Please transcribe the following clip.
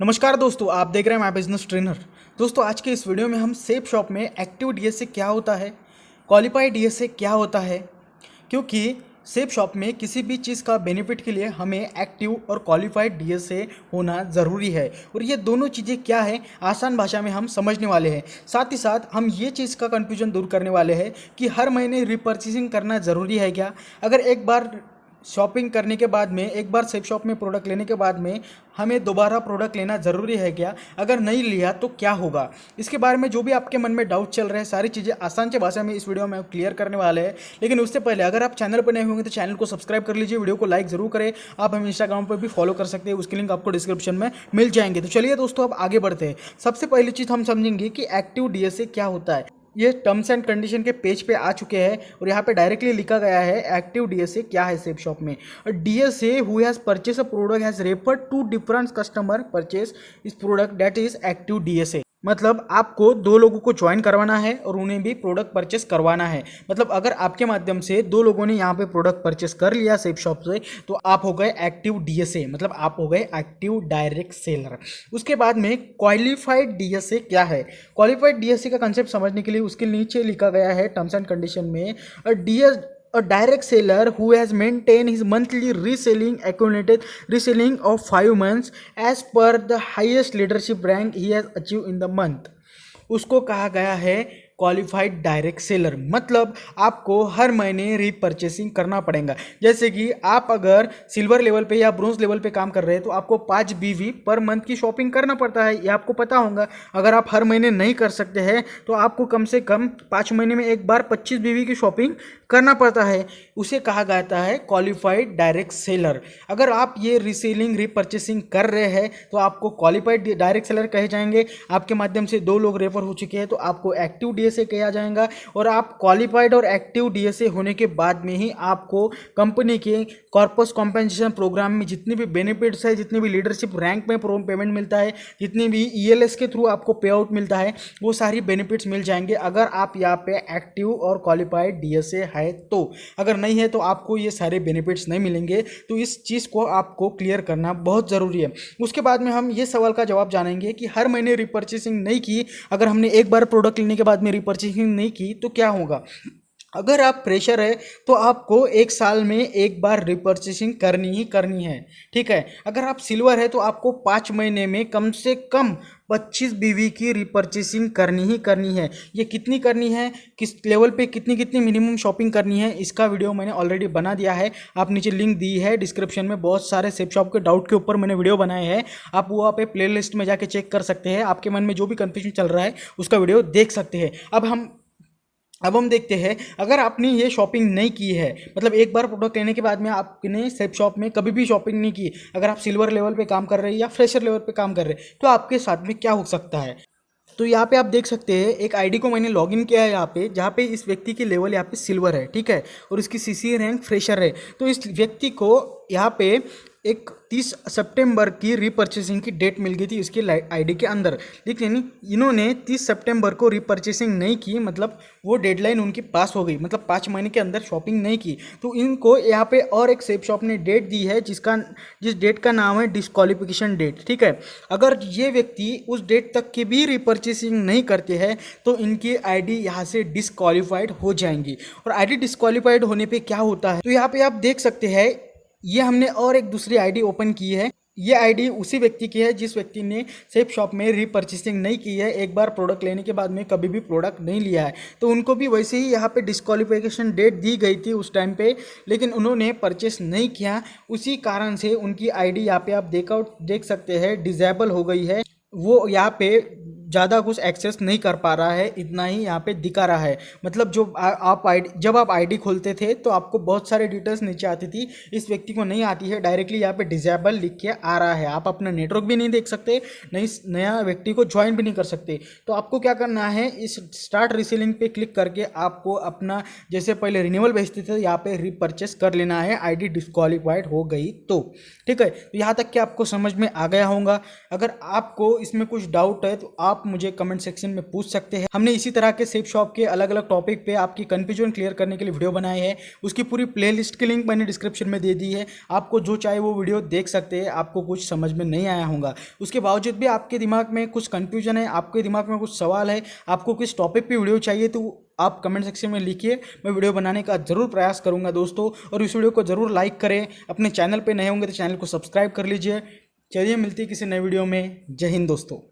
नमस्कार दोस्तों, आप देख रहे हैं माय बिजनेस ट्रेनर। दोस्तों, आज के इस वीडियो में हम सेफ शॉप में एक्टिव डीएसए क्या होता है, क्वालिफाइड डीएसए क्या होता है, क्योंकि सेफ शॉप में किसी भी चीज़ का बेनिफिट के लिए हमें एक्टिव और क्वालिफाइड डीएसए होना ज़रूरी है। और ये दोनों चीज़ें क्या है, आसान भाषा में हम समझने वाले हैं। साथ ही साथ हम ये चीज़ का कन्फ्यूजन दूर करने वाले हैं कि हर महीने रिपर्चेसिंग करना ज़रूरी है क्या। अगर एक बार शॉपिंग करने के बाद में, एक बार सेफ शॉप में प्रोडक्ट लेने के बाद में हमें दोबारा प्रोडक्ट लेना ज़रूरी है क्या, अगर नहीं लिया तो क्या होगा। इसके बारे में जो भी आपके मन में डाउट चल रहे हैं, सारी चीज़ें आसान से भाषा में इस वीडियो में क्लियर करने वाले हैं। लेकिन उससे पहले अगर आप चैनल पर नए होंगे तो चैनल को सब्सक्राइब कर लीजिए, वीडियो को लाइक जरूर करें। आप हमें इंस्टाग्राम पर भी फॉलो कर सकते हैं, उसकी लिंक आपको डिस्क्रिप्शन में मिल जाएंगे। तो चलिए दोस्तों, अब आगे बढ़ते हैं। सबसे पहली चीज़ हम समझेंगे कि एक्टिव डीएसए क्या होता है। ये टर्म्स एंड कंडीशन के पेज पे आ चुके हैं और यहाँ पे डायरेक्टली लिखा गया है एक्टिव डीएसए क्या है सेफ शॉप में। DSA who has purchase a product has referred to different customer purchase इस product that is active DSA. मतलब आपको दो लोगों को ज्वाइन करवाना है और उन्हें भी प्रोडक्ट परचेस करवाना है। मतलब अगर आपके माध्यम से दो लोगों ने यहाँ पे प्रोडक्ट परचेस कर लिया सेफ शॉप से, तो आप हो गए एक्टिव डीएसए, मतलब आप हो गए एक्टिव डायरेक्ट सेलर। उसके बाद में क्वालिफाइड डीएसए क्या है। क्वालिफाइड डीएसए का कंसेप्ट समझने के लिए उसके नीचे लिखा गया है टर्म्स एंड कंडीशन में, a direct seller who has maintained his monthly accumulated reselling of 5 months as per the highest leadership rank he has achieved in the month, उसको कहा गया है क्वालिफाइड डायरेक्ट सेलर। मतलब आपको हर महीने रीपरचेसिंग करना पड़ेगा। जैसे कि आप अगर सिल्वर लेवल पे या ब्रोंज लेवल पे काम कर रहे हैं तो आपको 5 बीवी पर मंथ की शॉपिंग करना पड़ता है, ये आपको पता होगा। अगर आप हर महीने नहीं कर सकते हैं तो आपको कम से कम 5 महीने में एक बार 25 बीवी की शॉपिंग करना पड़ता है। उसे कहा जाता है क्वालिफाइड डायरेक्ट सेलर। अगर आप ये रीसेलिंग रीपरचेसिंग कर रहे हैं तो आपको क्वालिफाइड डायरेक्ट सेलर कहे जाएंगे। आपके माध्यम से 2 लोग रेफर हो चुके हैं तो आपको एक्टिव डीएसए कहा जाएगा। और आप क्वालिफाइड और एक्टिव डीएसए होने के बाद में ही आपको कंपनी के कॉर्पस कॉम्पेंसेशन प्रोग्राम में जितनी भी बेनिफिट्स है, जितनी भी लीडरशिप रैंक में पेमेंट मिलता है, जितनी भी ईएलएस के थ्रू आपको पे आउट मिलता है, वो सारी बेनिफिट्स मिल जाएंगे अगर आप यहाँ पे एक्टिव और क्वालिफाइड डीएसए है तो। अगर नहीं है तो आपको ये सारे बेनिफिट्स नहीं मिलेंगे। तो इस चीज़ को आपको क्लियर करना बहुत ज़रूरी है। उसके बाद में हम ये सवाल का जवाब जानेंगे कि हर महीने रिपर्चेसिंग नहीं की, अगर हमने एक बार प्रोडक्ट लेने के बाद में रिपर्चेसिंग नहीं की तो क्या होगा। अगर आप प्रेशर है तो आपको एक साल में एक बार रिपर्चेसिंग करनी ही करनी है, ठीक है। अगर आप सिल्वर है तो आपको 5 महीने में कम से कम 25 बीवी की रिपर्चेसिंग करनी ही करनी है। ये कितनी करनी है, किस लेवल पे कितनी कितनी मिनिमम शॉपिंग करनी है, इसका वीडियो मैंने ऑलरेडी बना दिया है। आप नीचे लिंक दी है डिस्क्रिप्शन में, बहुत सारे सेफ शॉप के डाउट के ऊपर मैंने वीडियो बनाए हैं। आप वहाँ पे प्ले लिस्ट में जाके चेक कर सकते हैं, आपके मन में जो भी कन्फ्यूजन चल रहा है उसका वीडियो देख सकते हैं। अब हम देखते हैं, अगर आपने ये शॉपिंग नहीं की है, मतलब एक बार प्रोडक्ट लेने के बाद में आपने सेफ शॉप में कभी भी शॉपिंग नहीं की, अगर आप सिल्वर लेवल पे काम कर रहे हैं या फ्रेशर लेवल पे काम कर रहे हैं, तो आपके साथ में क्या हो सकता है। तो यहाँ पे आप देख सकते हैं एक आईडी को मैंने लॉगिन किया है यहाँ पे, जहाँ पे इस व्यक्ति की लेवल यहाँ पे सिल्वर है, ठीक है, और इसकी सीसी रैंक फ्रेशर है। तो इस व्यक्ति को यहाँ पे एक 30 सितंबर की रीपरचेसिंग की डेट मिल गई थी इसके आईडी के अंदर, लेकिन इन्होंने 30 सितंबर को रीपरचेसिंग नहीं की, मतलब वो डेडलाइन उनकी पास हो गई, मतलब 5 महीने के अंदर शॉपिंग नहीं की। तो इनको यहाँ पे और एक सेफ शॉप ने डेट दी है जिस डेट का नाम है डिस्क्वालिफिकेशन डेट, ठीक है। अगर ये व्यक्ति उस डेट तक की भी रीपरचेसिंग नहीं करते हैं तो इनकी आईडी यहाँ से डिस्क्वालीफाइड हो जाएंगी। और आईडी डिस्क्वालीफाइड होने पे क्या होता है, तो यहाँ पे आप देख सकते हैं ये हमने और एक दूसरी आईडी ओपन की है। ये आईडी उसी व्यक्ति की है जिस व्यक्ति ने सेफ शॉप में रीपरचेसिंग नहीं की है, एक बार प्रोडक्ट लेने के बाद में कभी भी प्रोडक्ट नहीं लिया है। तो उनको भी वैसे ही यहाँ पे डिस्क्वालिफिकेशन डेट दी गई थी उस टाइम पे, लेकिन उन्होंने परचेस नहीं किया, उसी कारण से उनकी आईडी यहाँ पे आप देख सकते हैं डिसेबल हो गई है। वो यहाँ पे ज़्यादा कुछ एक्सेस नहीं कर पा रहा है, इतना ही यहाँ पे दिखा रहा है। मतलब जब आप आईडी खोलते थे तो आपको बहुत सारे डिटेल्स नीचे आती थी, इस व्यक्ति को नहीं आती है, डायरेक्टली यहाँ पे डिसेबल लिख के आ रहा है। आप अपना नेटवर्क भी नहीं देख सकते, नया व्यक्ति को ज्वाइन भी नहीं कर सकते। तो आपको क्या करना है, इस स्टार्ट रीसेलिंग पे क्लिक करके आपको अपना जैसे पहले रिन्यूअल भेजते थे यहाँ पे रीपरचेस कर लेना है, आईडी डिस्क्वालीफाइड हो गई तो, ठीक है। तो यहाँ तक कि आपको समझ में आ गया होगा। अगर आपको इसमें कुछ डाउट है तो आप आप मुझे कमेंट सेक्शन में पूछ सकते हैं। हमने इसी तरह के सेफ शॉप के अलग अलग टॉपिक पे आपकी कन्फ्यूजन क्लियर करने के लिए वीडियो बनाए हैं। उसकी पूरी प्लेलिस्ट की लिंक मैंने डिस्क्रिप्शन में दे दी है। आपको जो चाहे वो वीडियो देख सकते हैं। आपको कुछ समझ में नहीं आया होगा, उसके बावजूद भी आपके दिमाग में कुछ कन्फ्यूजन है, आपके दिमाग में कुछ सवाल है, आपको किस टॉपिक पे वीडियो चाहिए, तो आप कमेंट सेक्शन में लिखिए। मैं वीडियो बनाने का जरूर प्रयास करूंगा दोस्तों। और इस वीडियो को जरूर लाइक करें। अपने चैनल पे नए होंगे तो चैनल को सब्सक्राइब कर लीजिए। चलिए मिलती है किसी नए वीडियो में। जय हिंद दोस्तों।